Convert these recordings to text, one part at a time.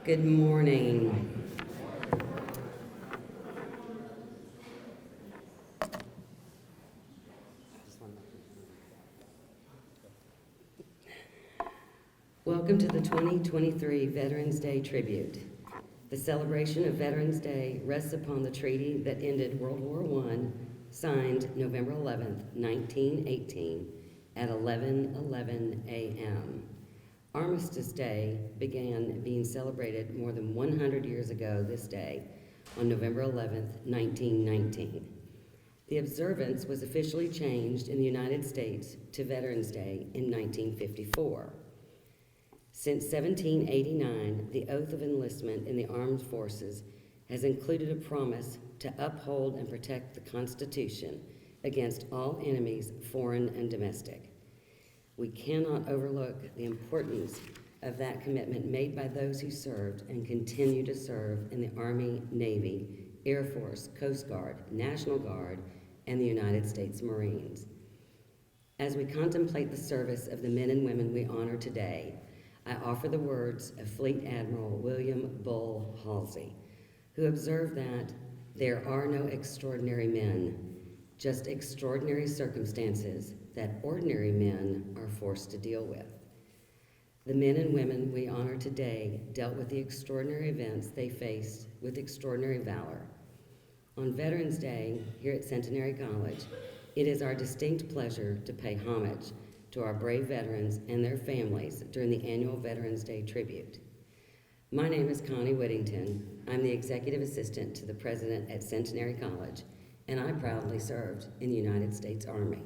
Good morning. Welcome to the 2023 Veterans Day Tribute. The celebration of Veterans Day rests upon the treaty that ended World War I, signed November 11, 1918, at 11:11 a.m. Armistice Day began being celebrated more than 100 years ago this day, on November 11, 1919. The observance was officially changed in the United States to Veterans Day in 1954. Since 1789, the oath of enlistment in the armed forces has included a promise to uphold and protect the Constitution against all enemies, foreign and domestic. We cannot overlook the importance of that commitment made by those who served and continue to serve in the Army, Navy, Air Force, Coast Guard, National Guard, and the United States Marines. As we contemplate the service of the men and women we honor today, I offer the words of Fleet Admiral William Bull Halsey, who observed that there are no extraordinary men, just extraordinary circumstances that ordinary men are forced to deal with. The men and women we honor today dealt with the extraordinary events they faced with extraordinary valor. On Veterans Day, here at Centenary College, it is our distinct pleasure to pay homage to our brave veterans and their families during the annual Veterans Day Tribute. My name is Connie Whittington. I'm the Executive Assistant to the President at Centenary College, and I proudly served in the United States Army.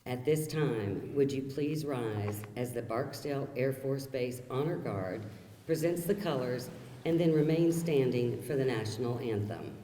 At this time, would you please rise as the Barksdale Air Force Base Honor Guard presents the colors and then remain standing for the national anthem.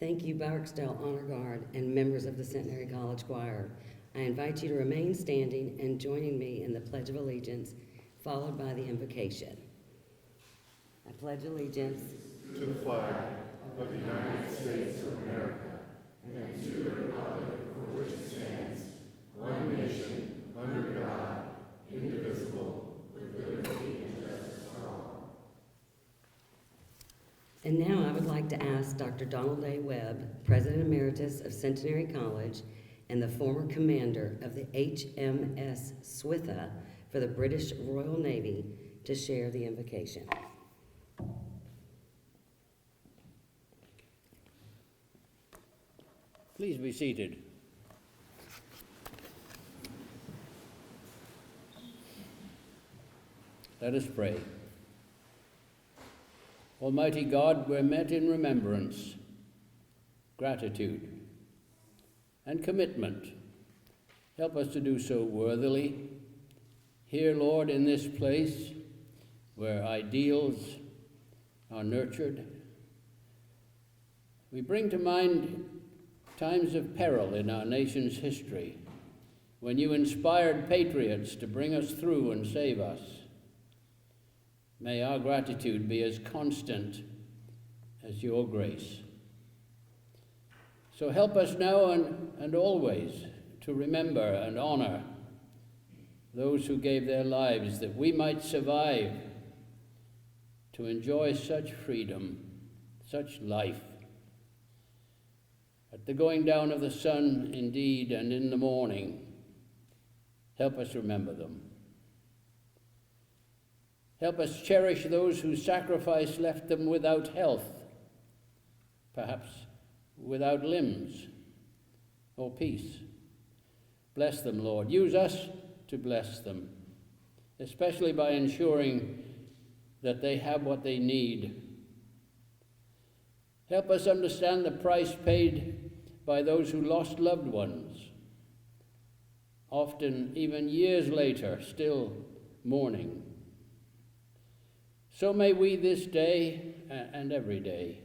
Thank you, Barksdale Honor Guard and members of the Centenary College Choir. I invite you to remain standing and joining me in the Pledge of Allegiance, followed by the invocation. I pledge allegiance to the flag of the United States of America and to the republic for which it stands, one nation, under God, indivisible, with liberty and justice for all. And now I would like to ask Dr. Donald A. Webb, President Emeritus of Centenary College and the former commander of the HMS Switha for the British Royal Navy, to share the invocation. Please be seated. Let us pray. Almighty God, we're met in remembrance, gratitude, and commitment. Help us to do so worthily. Here, Lord, in this place where ideals are nurtured, we bring to mind times of peril in our nation's history, when you inspired patriots to bring us through and save us. May our gratitude be as constant as your grace. So help us now and always to remember and honor those who gave their lives that we might survive to enjoy such freedom, such life. At the going down of the sun, indeed, and in the morning, help us remember them. Help us cherish those whose sacrifice left them without health, perhaps without limbs or peace. Bless them, Lord. Use us to bless them, especially by ensuring that they have what they need. Help us understand the price paid by those who lost loved ones, often even years later, still mourning. So may we this day and every day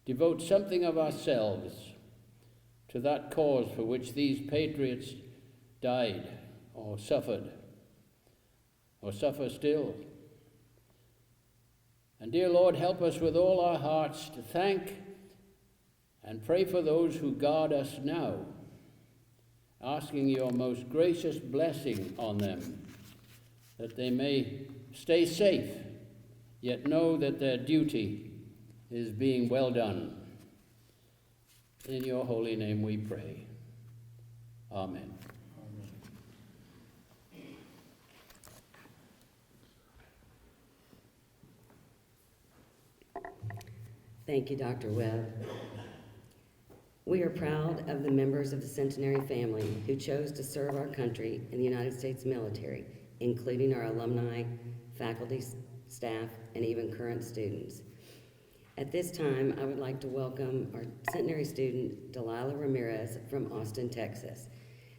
devote something of ourselves to that cause for which these patriots died or suffered or suffer still. And dear Lord, help us with all our hearts to thank and pray for those who guard us now, asking your most gracious blessing on them, that they may stay safe, yet know that their duty is being well done. In your holy name we pray. Amen. Thank you, Dr. Webb. We are proud of the members of the Centenary family who chose to serve our country in the United States military, including our alumni, faculty, staff, and even current students. At this time, I would like to welcome our Centenary student, Delilah Ramirez from Austin, Texas.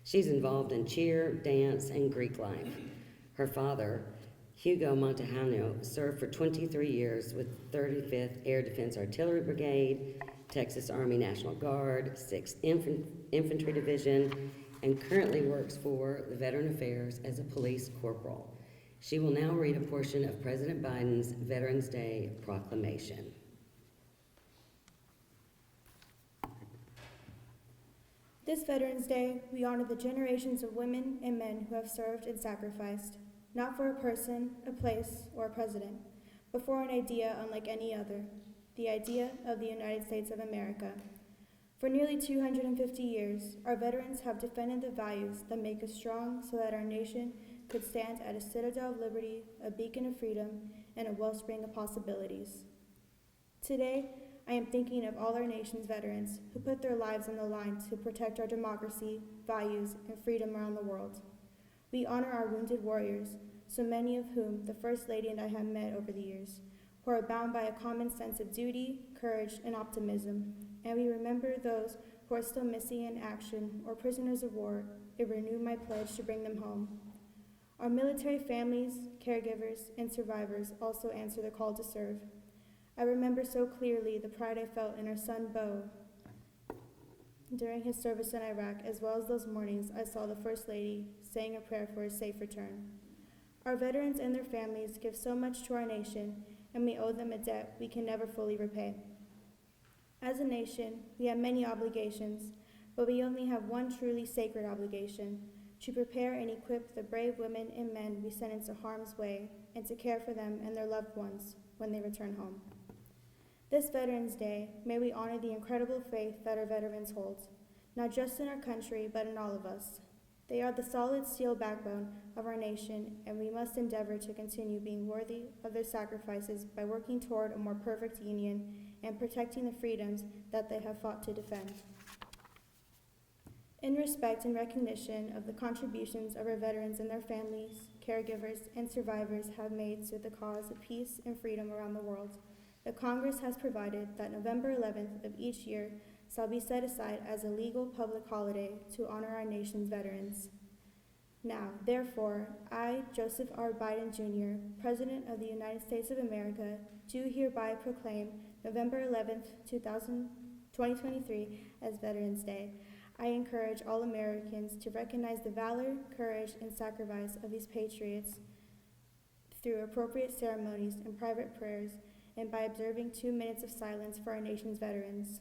She's involved in cheer, dance, and Greek life. Her father, Hugo Montejano, served for 23 years with 35th Air Defense Artillery Brigade, Texas Army National Guard, 6th Infantry Division, and currently works for the Veteran Affairs as a police corporal. She will now read a portion of President Biden's Veterans Day proclamation. This Veterans Day, we honor the generations of women and men who have served and sacrificed, not for a person, a place, or a president, but for an idea unlike any other, the idea of the United States of America. For nearly 250 years, our veterans have defended the values that make us strong so that our nation could stand at a citadel of liberty, a beacon of freedom, and a wellspring of possibilities. Today, I am thinking of all our nation's veterans who put their lives on the line to protect our democracy, values, and freedom around the world. We honor our wounded warriors, so many of whom the First Lady and I have met over the years, who are bound by a common sense of duty, courage, and optimism, and we remember those who are still missing in action or prisoners of war and renew my pledge to bring them home. Our military families, caregivers, and survivors also answer the call to serve. I remember so clearly the pride I felt in our son, Beau, during his service in Iraq, as well as those mornings I saw the First Lady saying a prayer for his safe return. Our veterans and their families give so much to our nation, and we owe them a debt we can never fully repay. As a nation, we have many obligations, but we only have one truly sacred obligation: to prepare and equip the brave women and men we send into harm's way, and to care for them and their loved ones when they return home. This Veterans Day, may we honor the incredible faith that our veterans hold, not just in our country, but in all of us. They are the solid steel backbone of our nation, and we must endeavor to continue being worthy of their sacrifices by working toward a more perfect union and protecting the freedoms that they have fought to defend. In respect and recognition of the contributions of our veterans and their families, caregivers, and survivors have made to the cause of peace and freedom around the world, the Congress has provided that November 11th of each year shall be set aside as a legal public holiday to honor our nation's veterans. Now, therefore, I, Joseph R. Biden Jr., President of the United States of America, do hereby proclaim November 11th, 2023 as Veterans Day. I encourage all Americans to recognize the valor, courage, and sacrifice of these patriots through appropriate ceremonies and private prayers, and by observing 2 minutes of silence for our nation's veterans.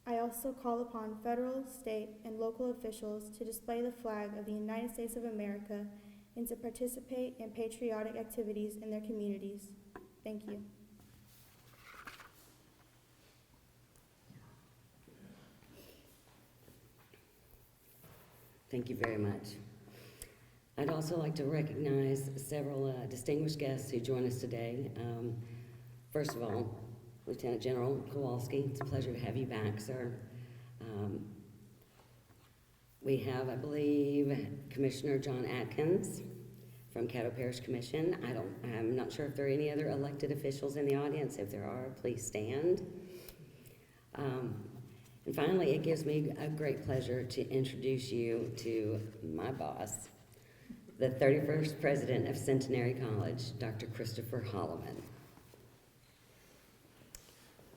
I also call upon federal, state, and local officials to display the flag of the United States of America and to participate in patriotic activities in their communities. Thank you. Thank you very much. I'd also like to recognize several distinguished guests who join us today. First of all, Lieutenant General Kowalski, it's a pleasure to have you back, sir. We have, I believe, Commissioner John Atkins from Caddo Parish Commission. I'm not sure if there are any other elected officials in the audience. If there are, please stand. And finally, it gives me a great pleasure to introduce you to my boss, the 31st President of Centenary College, Dr. Christopher Holloman.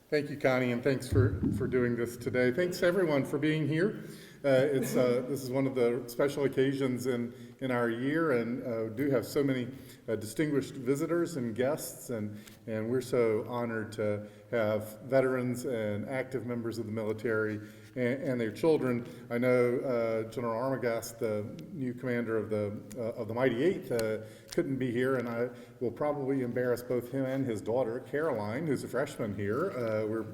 Thank you, Connie, and thanks for doing this today. Thanks, everyone, for being here. This is one of the special occasions in our year, and do have so many distinguished visitors and guests, and we're so honored to have veterans and active members of the military and their children. I know General Armagast, the new commander of the Mighty 8th, couldn't be here, and I will probably embarrass both him and his daughter, Caroline, who's a freshman here.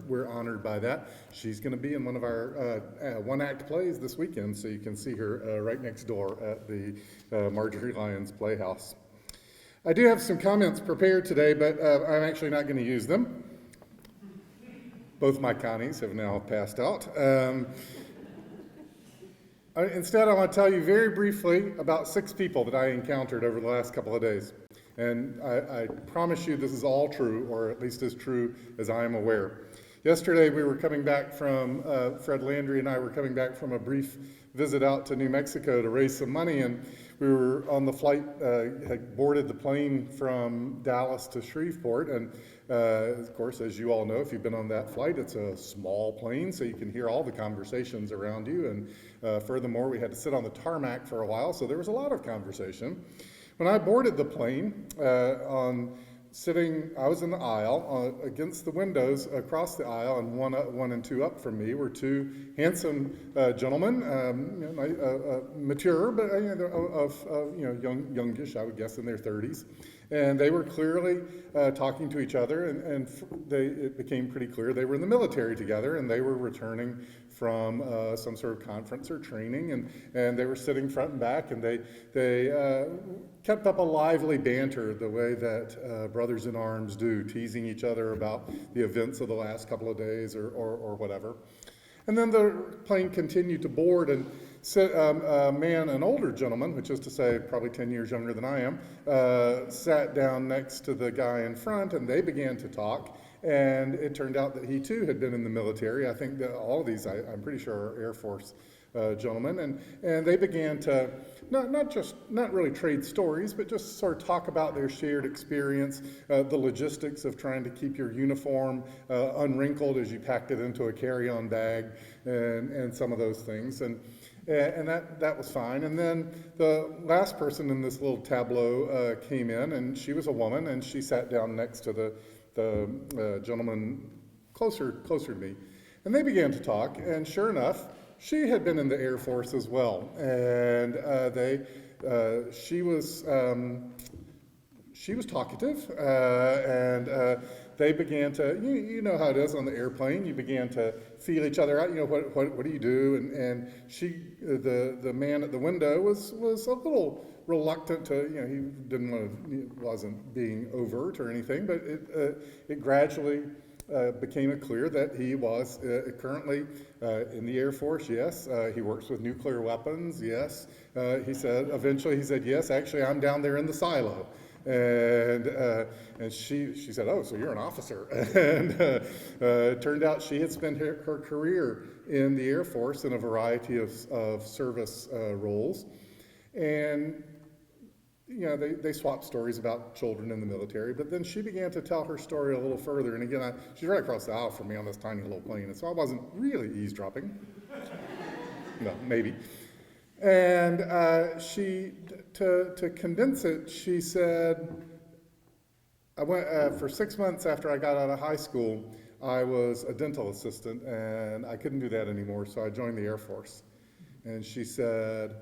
We're honored by that. She's going to be in one of our one-act plays this weekend, so you can see her right next door at the Marjorie Lyons Playhouse. I do have some comments prepared today, but I'm actually not going to use them. Both my Connies have now passed out. Instead, I want to tell you very briefly about 6 people that I encountered over the last couple of days. And I promise you this is all true, or at least as true as I am aware. Yesterday, we were coming back from, Fred Landry and I were coming back from a brief visit out to New Mexico to raise some money, and we were on the flight, had boarded the plane from Dallas to Shreveport, and of course, as you all know, if you've been on that flight, it's a small plane, so you can hear all the conversations around you, and furthermore, we had to sit on the tarmac for a while, so there was a lot of conversation. When I boarded the plane, I was in the aisle, against the windows across the aisle, and one and two up from me were 2 handsome gentlemen, mature, but youngish, I would guess, in their 30s. And they were clearly talking to each other, and it became pretty clear they were in the military together, and they were returning from some sort of conference or training, and they were sitting front and back, and they kept up a lively banter the way that brothers in arms do, teasing each other about the events of the last couple of days or whatever. And then the plane continued to board, and a man, an older gentleman, which is to say probably 10 years younger than I am, sat down next to the guy in front, and they began to talk. And it turned out that he too had been in the military. I think that all of these, I'm pretty sure, are Air Force gentlemen, and they began to not really trade stories, but just sort of talk about their shared experience, the logistics of trying to keep your uniform unwrinkled as you packed it into a carry-on bag, and some of those things, and that was fine. And then the last person in this little tableau came in, and she was a woman, and she sat down next to the the gentleman closer to me. And they began to talk, and sure enough, she had been in the Air Force as well. And she was talkative, and they began to, you know how it is on the airplane, you began to feel each other out, what do you do? And she, the man at the window was a little reluctant to, he wasn't being overt or anything, but it gradually became clear that he was currently in the Air Force, yes. He works with nuclear weapons, yes. Eventually he said, yes, actually I'm down there in the silo. And she said, oh, so you're an officer. And it turned out she had spent her career in the Air Force in a variety of service roles. And they swapped stories about children in the military, but then she began to tell her story a little further. And again, she's right across the aisle from me on this tiny little plane, and so I wasn't really eavesdropping. No, maybe. And to condense it, she said, I went, for 6 months after I got out of high school, I was a dental assistant, and I couldn't do that anymore, so I joined the Air Force. And she said,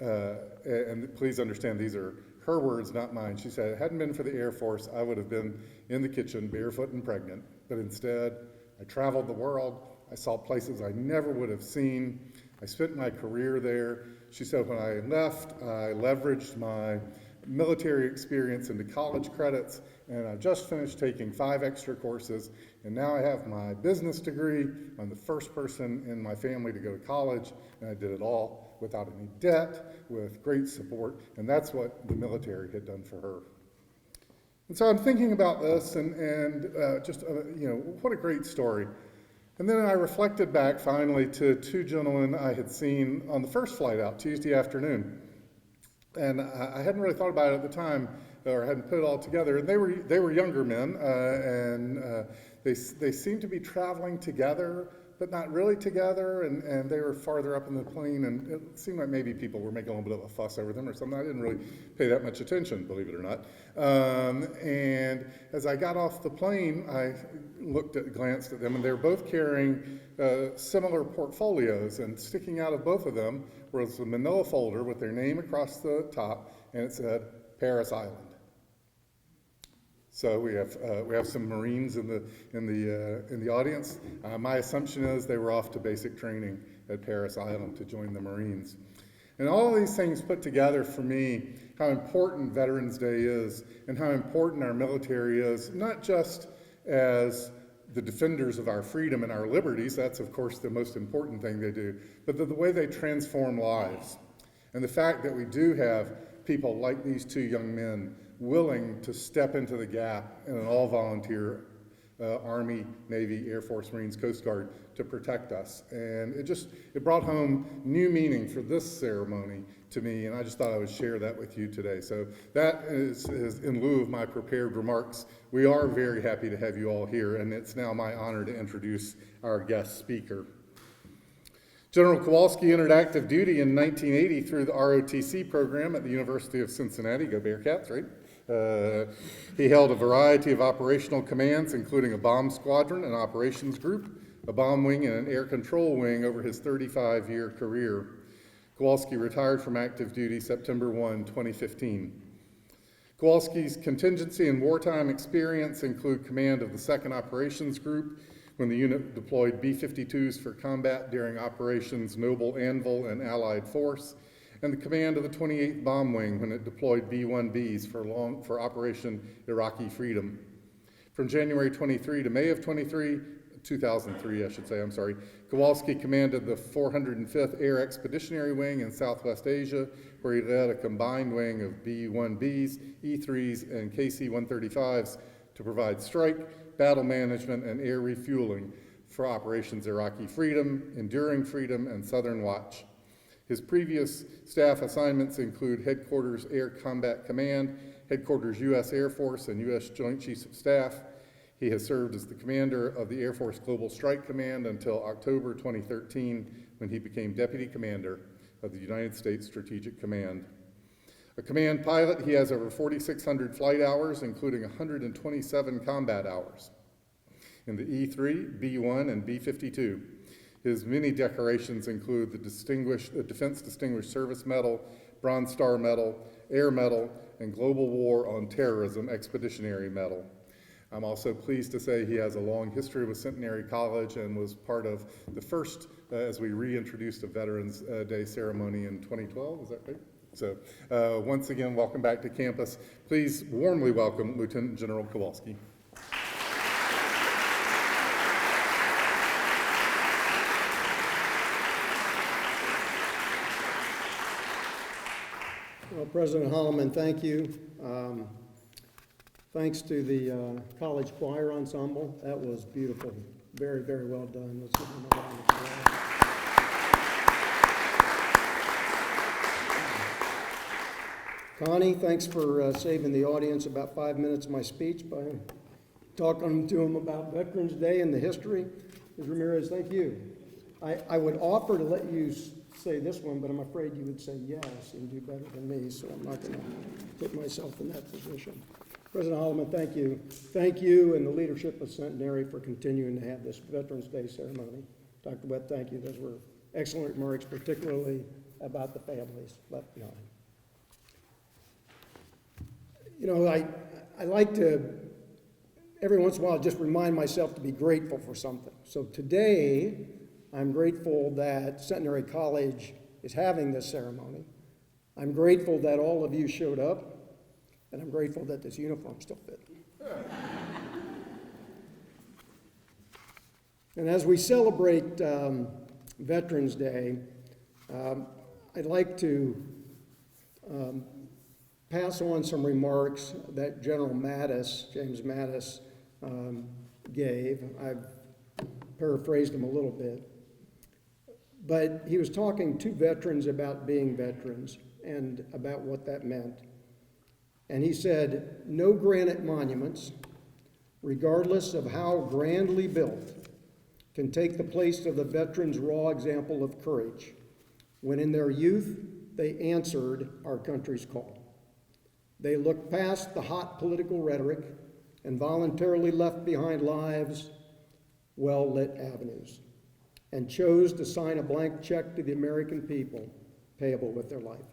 and please understand, these are her words, not mine. She said, if it hadn't been for the Air Force, I would have been in the kitchen, barefoot and pregnant. But instead, I traveled the world. I saw places I never would have seen. I spent my career there. She said, when I left, I leveraged my military experience into college credits, and I just finished taking 5 extra courses, and now I have my business degree. I'm the first person in my family to go to college, and I did it all without any debt, with great support, and that's what the military had done for her. And so I'm thinking about this, and just, what a great story. And then I reflected back finally to 2 gentlemen I had seen on the first flight out, Tuesday afternoon. And I hadn't really thought about it at the time, or hadn't put it all together. And they were younger men, and they seemed to be traveling together, but not really together. And they were farther up in the plane, and it seemed like maybe people were making a little bit of a fuss over them or something. I didn't really pay that much attention, believe it or not. And as I got off the plane, I glanced at them, and they were both carrying similar portfolios, and sticking out of both of them was a manila folder with their name across the top, and it said Parris Island. So we have some Marines in the audience. My assumption is they were off to basic training at Parris Island to join the Marines. And all these things put together for me how important Veterans Day is, and how important our military is, not just as the defenders of our freedom and our liberties. That's of course the most important thing they do, but the way they transform lives. And the fact that we do have people like these 2 young men willing to step into the gap in an all-volunteer Army, Navy, Air Force, Marines, Coast Guard to protect us. And it brought home new meaning for this ceremony to me, and I just thought I would share that with you today. So that is in lieu of my prepared remarks. We are very happy to have you all here, and it's now my honor to introduce our guest speaker. General Kowalski entered active duty in 1980 through the ROTC program at the University of Cincinnati. Go Bearcats, right? He held a variety of operational commands, including a bomb squadron, an operations group, a bomb wing, and an air control wing over his 35-year career. Kowalski retired from active duty September 1, 2015. Kowalski's contingency and wartime experience include command of the 2nd Operations Group when the unit deployed B-52s for combat during Operations Noble Anvil and Allied Force, and the command of the 28th Bomb Wing when it deployed B-1Bs for Operation Iraqi Freedom. From January 23 to May of 2003, Kowalski commanded the 405th Air Expeditionary Wing in Southwest Asia, where he led a combined wing of B-1Bs, E-3s, and KC-135s to provide strike, battle management, and air refueling for Operations Iraqi Freedom, Enduring Freedom, and Southern Watch. His previous staff assignments include Headquarters Air Combat Command, Headquarters U.S. Air Force, and U.S. Joint Chiefs of Staff. He has served as the commander of the Air Force Global Strike Command until October 2013, when he became Deputy Commander of the United States Strategic Command. A command pilot, he has over 4,600 flight hours, including 127 combat hours in the E-3, B-1, and B-52. His many decorations include the Defense Distinguished Service Medal, Bronze Star Medal, Air Medal, and Global War on Terrorism Expeditionary Medal. I'm also pleased to say he has a long history with Centenary College and was part of the first, as we reintroduced a Veterans Day ceremony in 2012, is that right? So once again, welcome back to campus. Please warmly welcome Lieutenant General Kowalski. Well, President Holloman, thank you. Thanks to the college choir ensemble. That was beautiful. Very, very well done. Let's give them a round of applause. Connie, thanks for saving the audience about 5 minutes of my speech by talking to them about Veterans Day and the history. Ms. Ramirez, thank you. I would offer to let you say this one, but I'm afraid you would say yes and do better than me, so I'm not going to put myself in that position. President Holloman, thank you. Thank you and the leadership of Centenary for continuing to have this Veterans Day ceremony. Dr. Webb, thank you. Those were excellent remarks, particularly about the families left behind. You know, I like to, every once in a while, just remind myself to be grateful for something. So today, I'm grateful that Centenary College is having this ceremony. I'm grateful that all of you showed up, and I'm grateful that this uniform still fits. And as we celebrate Veterans Day, I'd like to pass on some remarks that General Mattis, James Mattis, gave. I've paraphrased him a little bit. But he was talking to veterans about being veterans and about what that meant. And he said, "No granite monuments, regardless of how grandly built, can take the place of the veterans' raw example of courage when in their youth they answered our country's call. They looked past the hot political rhetoric and voluntarily left behind lives, well-lit avenues, and chose to sign a blank check to the American people, payable with their life."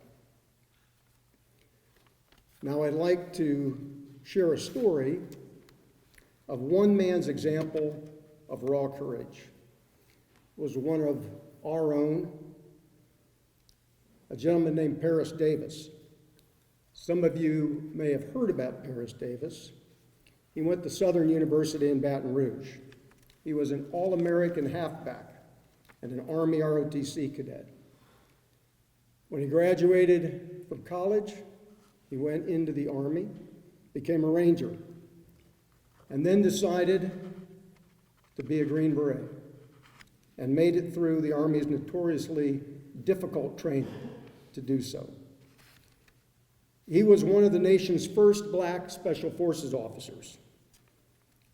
Now I'd like to share a story of one man's example of raw courage. It was one of our own, a gentleman named Paris Davis. Some of you may have heard about Paris Davis. He went to Southern University in Baton Rouge. He was an All-American halfback and an Army ROTC cadet. When he graduated from college, he went into the Army, became a Ranger, and then decided to be a Green Beret, and made it through the Army's notoriously difficult training to do so. He was one of the nation's first black Special Forces officers.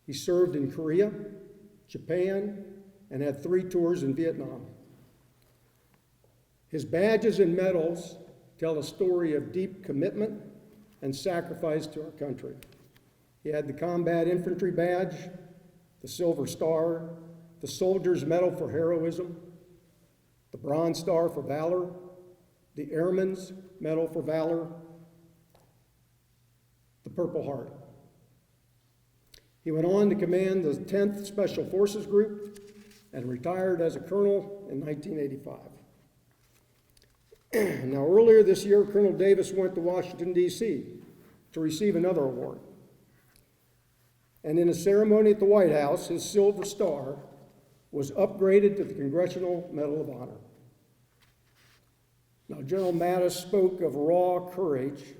He served in Korea, Japan, and had 3 tours in Vietnam. His badges and medals tell a story of deep commitment and sacrifice to our country. He had the Combat Infantry Badge, the Silver Star, the Soldier's Medal for Heroism, the Bronze Star for Valor, the Airman's Medal for Valor, the Purple Heart. He went on to command the 10th Special Forces Group and retired as a colonel in 1985. Now, earlier this year, Colonel Davis went to Washington, D.C. to receive another award. And in a ceremony at the White House, his Silver Star was upgraded to the Congressional Medal of Honor. Now, General Mattis spoke of raw courage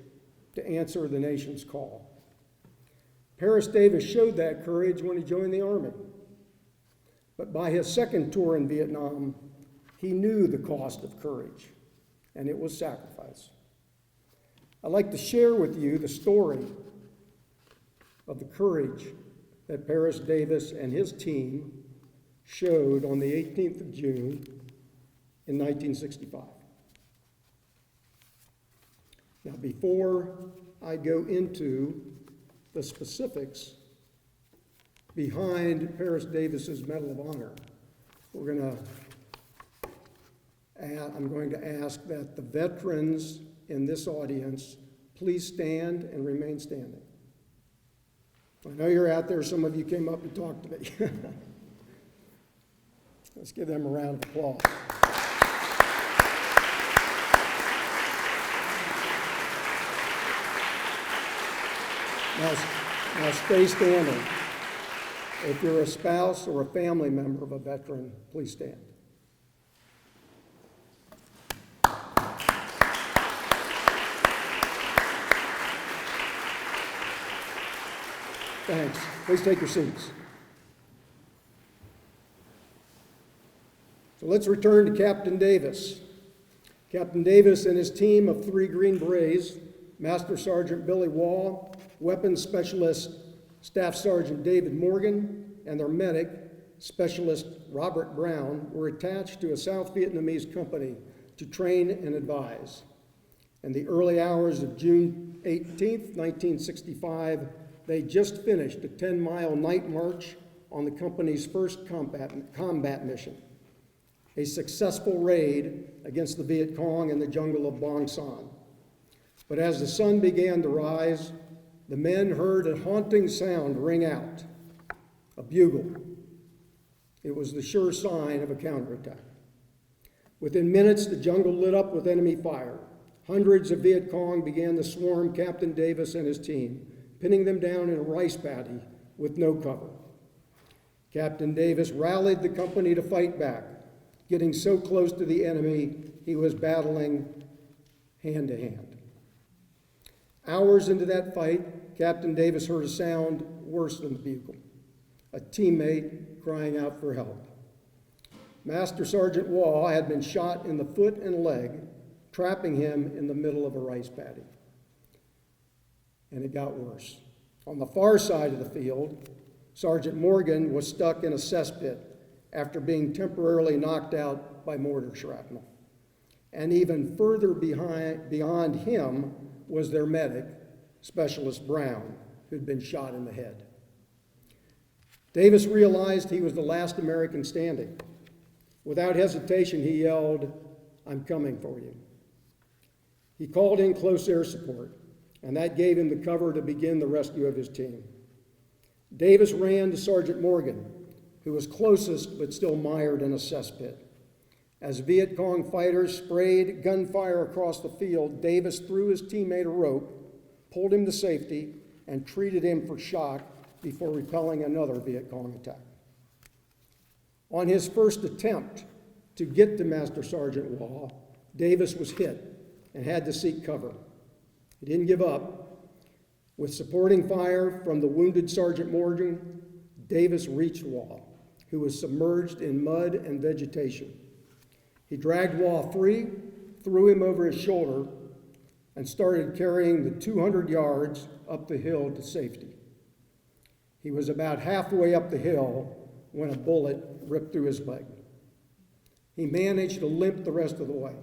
to answer the nation's call. Paris Davis showed that courage when he joined the Army. But by his second tour in Vietnam, he knew the cost of courage, and it was sacrifice. I'd like to share with you the story of the courage that Paris Davis and his team showed on the 18th of June in 1965. Now, before I go into the specifics behind Paris Davis's Medal of Honor, I'm going to ask that the veterans in this audience please stand and remain standing. I know you're out there. Some of you came up and talked to me. Let's give them a round of applause. Now stay standing. If you're a spouse or a family member of a veteran, please stand. Thanks. Please take your seats. So let's return to Captain Davis. Captain Davis and his team of 3 Green Berets, Master Sergeant Billy Wall, Weapons Specialist Staff Sergeant David Morgan, and their medic, Specialist Robert Brown, were attached to a South Vietnamese company to train and advise. In the early hours of June 18, 1965, they just finished a 10-mile night march on the company's first combat mission, a successful raid against the Viet Cong in the jungle of Bang Son. But as the sun began to rise, the men heard a haunting sound ring out, a bugle. It was the sure sign of a counterattack. Within minutes, the jungle lit up with enemy fire. Hundreds of Viet Cong began to swarm Captain Davis and his team, pinning them down in a rice paddy with no cover. Captain Davis rallied the company to fight back, getting so close to the enemy he was battling hand to hand. Hours into that fight, Captain Davis heard a sound worse than the bugle, a teammate crying out for help. Master Sergeant Wall had been shot in the foot and leg, trapping him in the middle of a rice paddy. And it got worse. On the far side of the field, Sergeant Morgan was stuck in a cesspit after being temporarily knocked out by mortar shrapnel. And even further beyond him was their medic, Specialist Brown, who'd been shot in the head. Davis realized he was the last American standing. Without hesitation, he yelled, "I'm coming for you." He called in close air support, and that gave him the cover to begin the rescue of his team. Davis ran to Sergeant Morgan, who was closest but still mired in a cesspit. As Viet Cong fighters sprayed gunfire across the field, Davis threw his teammate a rope, pulled him to safety, and treated him for shock before repelling another Viet Cong attack. On his first attempt to get to Master Sergeant Wall, Davis was hit and had to seek cover. He didn't give up. With supporting fire from the wounded Sergeant Morgan, Davis reached Wall, who was submerged in mud and vegetation. He dragged Wall free, threw him over his shoulder, and started carrying the 200 yards up the hill to safety. He was about halfway up the hill when a bullet ripped through his leg. He managed to limp the rest of the way.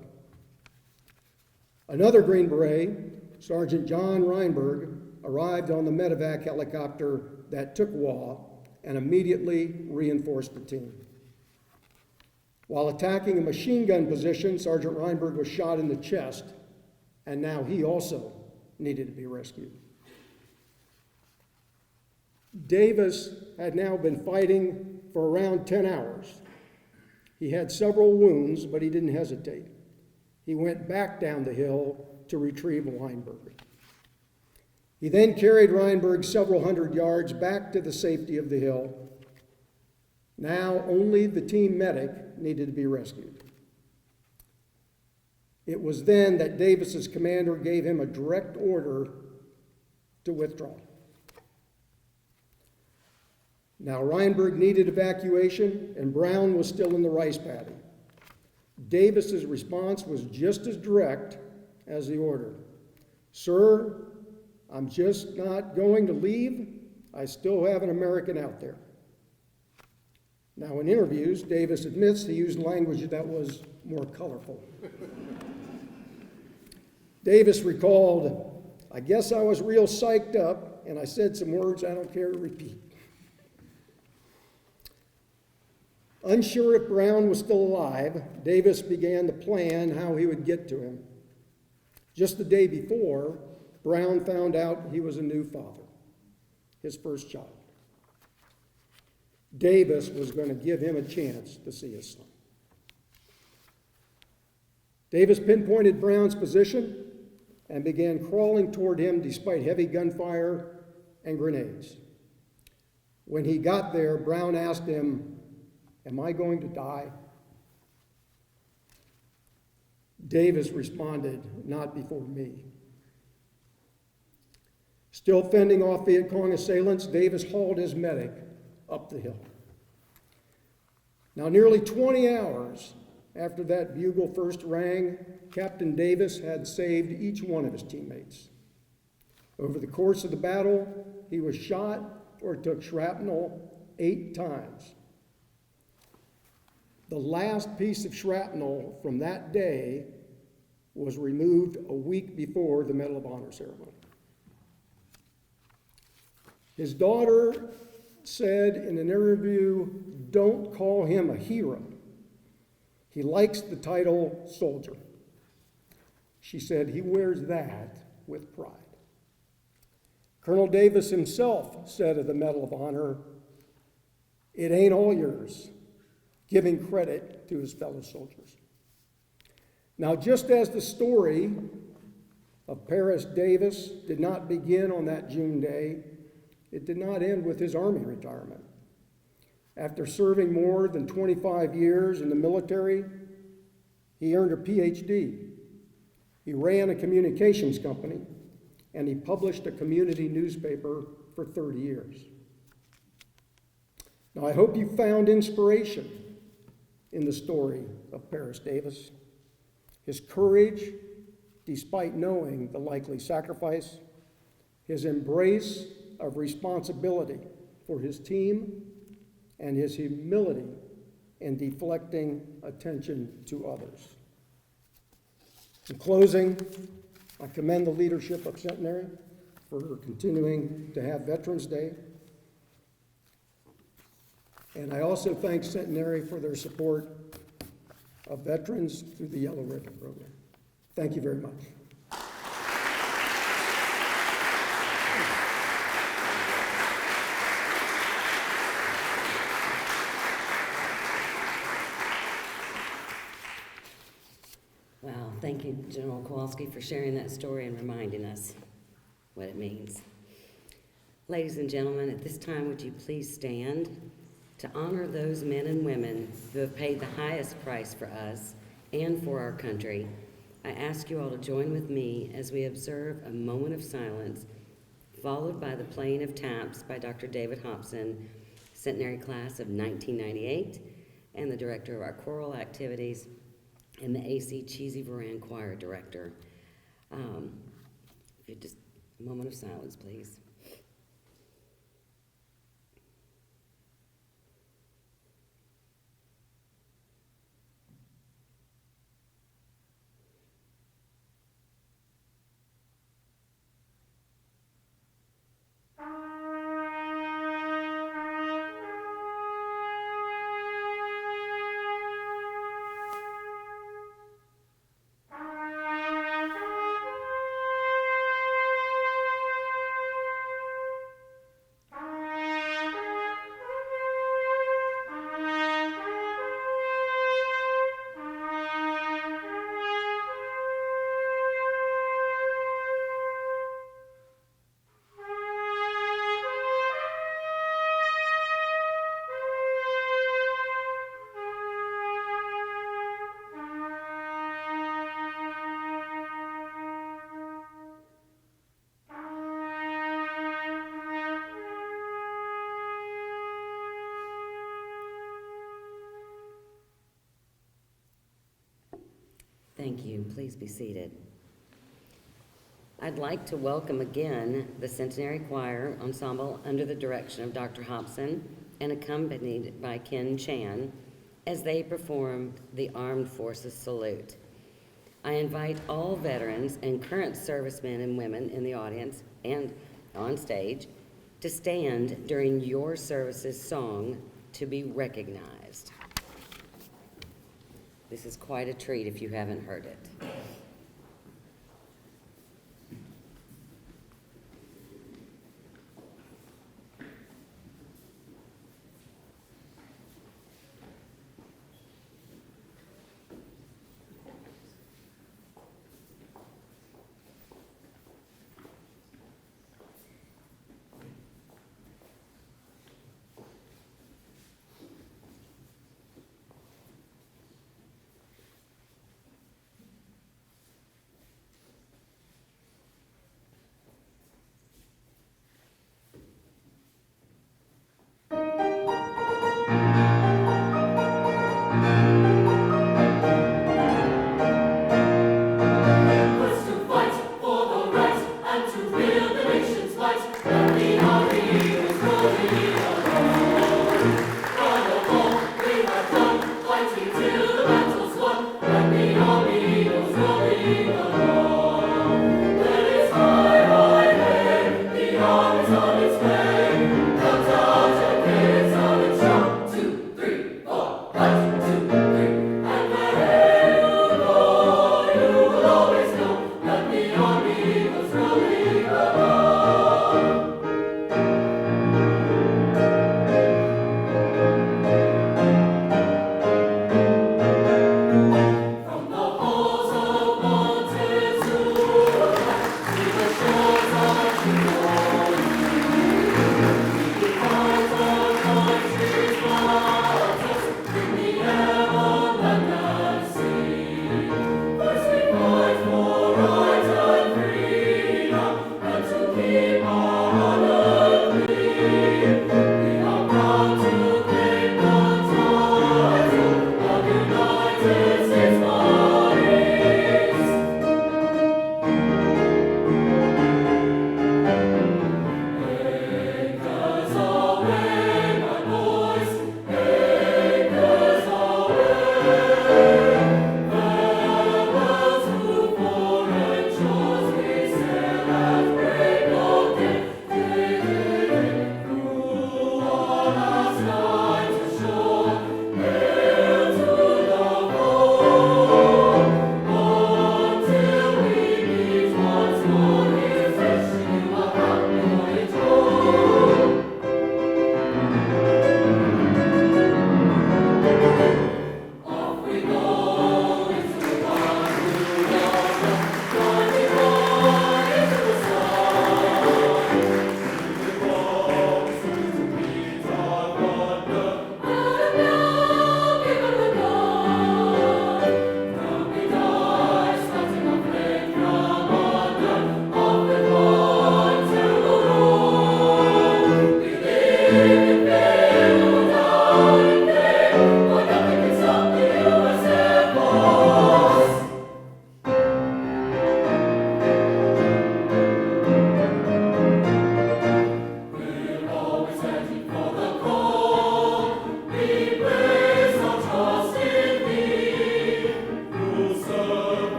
Another Green Beret, Sergeant John Reinberg, arrived on the medevac helicopter that took Wall and immediately reinforced the team. While attacking a machine gun position, Sergeant Reinberg was shot in the chest, and now he also needed to be rescued. Davis had now been fighting for around 10 hours. He had several wounds, but he didn't hesitate. He went back down the hill to retrieve Reinberg. He then carried Reinberg several hundred yards back to the safety of the hill. Now only the team medic needed to be rescued. It was then that Davis's commander gave him a direct order to withdraw. Now Reinberg needed evacuation, and Brown was still in the rice paddy. Davis's response was just as direct as the order. "Sir, I'm just not going to leave. I still have an American out there." Now, in interviews, Davis admits he used language that was more colorful. Davis recalled, "I guess I was real psyched up, and I said some words I don't care to repeat." Unsure if Brown was still alive, Davis began to plan how he would get to him. Just the day before, Brown found out he was a new father, his first child. Davis was going to give him a chance to see his son. Davis pinpointed Brown's position and began crawling toward him despite heavy gunfire and grenades. When he got there, Brown asked him, "Am I going to die?" Davis responded, "Not before me." Still fending off Viet Cong assailants, Davis hauled his medic up the hill. Now, nearly 20 hours after that bugle first rang, Captain Davis had saved each one of his teammates. Over the course of the battle, he was shot or took shrapnel 8 times. The last piece of shrapnel from that day was removed a week before the Medal of Honor ceremony. His daughter said in an interview, "Don't call him a hero. He likes the title soldier." She said he wears that with pride. Colonel Davis himself said of the Medal of Honor, "It ain't all yours," giving credit to his fellow soldiers. Now, just as the story of Paris Davis did not begin on that June day, it did not end with his Army retirement. After serving more than 25 years in the military, he earned a PhD. He ran a communications company, and he published a community newspaper for 30 years. Now, I hope you found inspiration in the story of Paris Davis. His courage, despite knowing the likely sacrifice, his embrace of responsibility for his team, and his humility in deflecting attention to others. In closing, I commend the leadership of Centenary for continuing to have Veterans Day. And I also thank Centenary for their support of veterans through the Yellow Ribbon Program. Thank you very much. Wow, thank you, General Kowalski, for sharing that story and reminding us what it means. Ladies and gentlemen, at this time, would you please stand to honor those men and women who have paid the highest price for us and for our country. I ask you all to join with me as we observe a moment of silence, followed by the playing of taps by Dr. David Hobson, Centenary Class of 1998, and the Director of our Choral Activities, and the AC Cheesy Varan Choir Director. If you just a moment of silence, please. Thank you. Please be seated. I'd like to welcome again the Centenary Choir Ensemble under the direction of Dr. Hobson and accompanied by Ken Chan as they perform the Armed Forces Salute. I invite all veterans and current servicemen and women in the audience and on stage to stand during your service's song to be recognized. This is quite a treat if you haven't heard it.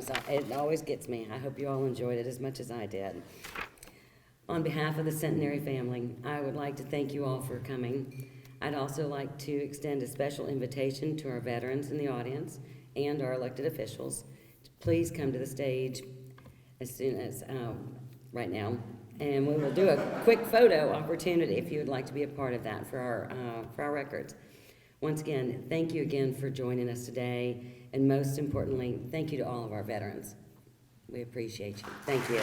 so it always gets me. I hope you all enjoyed it as much as I did. On behalf of the Centenary family, I would like to thank you all for coming. I'd also like to extend a special invitation to our veterans in the audience and our elected officials. Please come to the stage as soon as, right now, and we will do a quick photo opportunity if you would like to be a part of that for our records. Once again, thank you again for joining us today, and most importantly, thank you to all of our veterans. We appreciate you. Thank you.